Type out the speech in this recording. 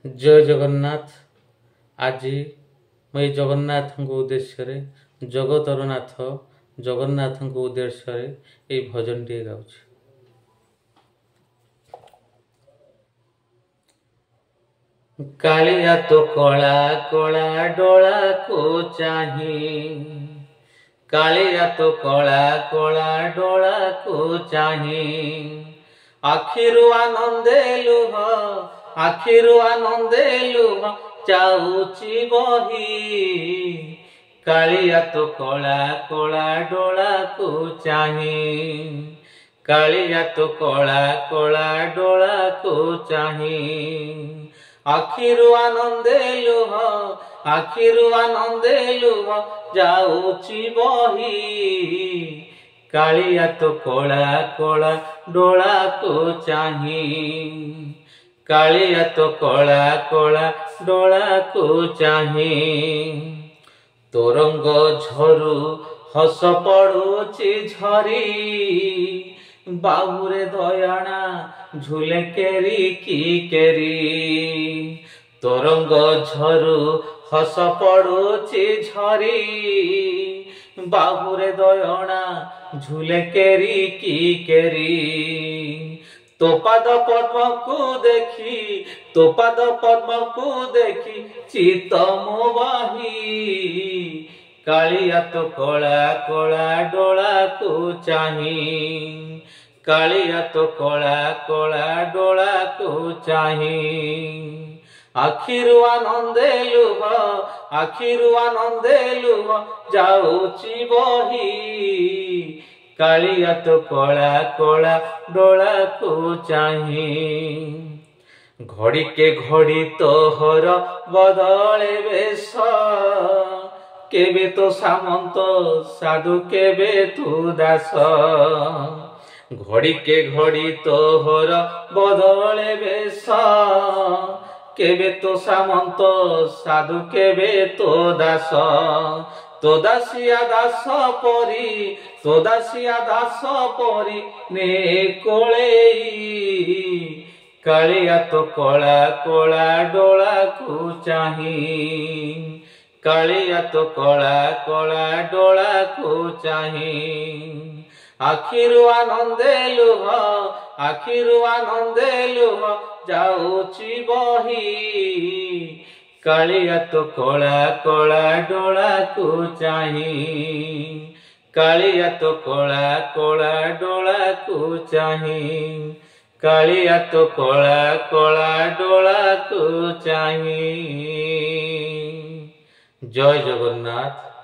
जय जगन्नाथ। आज मैं जगन्नाथ को उद्देश्य जगतर नाथ जगन्नाथ को उद्देश्य ये भजन टे गाँव। कालिया तो कला कला डोला को चाही, कालिया तो कला कला डोला को चाही। आखिरु आनंदे लुह, आखिरु आनंदे लुह जाऊची बही। कालिया तो कला कला डोला को चाही, कालिया तो कला कला डोला को चाही। आखिरु आनंदे लुह, आखिरु आनंदे लुह जाऊची बही। कालिया तो कला कला डोला को चाही, कालिया तो कला कला डोला को चाही। तोरंग झरु हस पड़ुची झरी, बाहुरे दयाना झूले केरी की केरी। तोरंग झरु हस पड़ुची झरी, बाहुरे दयाना झूले केरी की केरी। तो पाद पद्म को देखी, तो पाद पद्म को देखी चित मोबाही। कालिया तो कला कला डोला को चाही, कालिया तो कला कला डोला को चाही। आखिरु आनंदे लुह, आखिरु आनंदे लुह जाऊची बही। कालिया तो कला कला डोला को चाही। घड़ी के घड़ी तोहर बदले बेश, केबे तो सामंत साधु केबे तू दास। घड़ी के घड़ी तोहर बदले बेश, केबे तो सामंत साधु केबे तो दास। तो दासिया दास परी, तो दासिया दास परी ने कोलेई। कालिया तो कला कला डोला को चाही, कालिया तो कला कला डोला को चाही। आखिरु आनंदे लुह, आखिरु आनंदे लुह जाऊची बही। कालिया तो कला कला डोला को चाही, कालिया तो कला कला डोला को चाही। कालिया तो कला कला डोला को चाही। जय जगन्नाथ।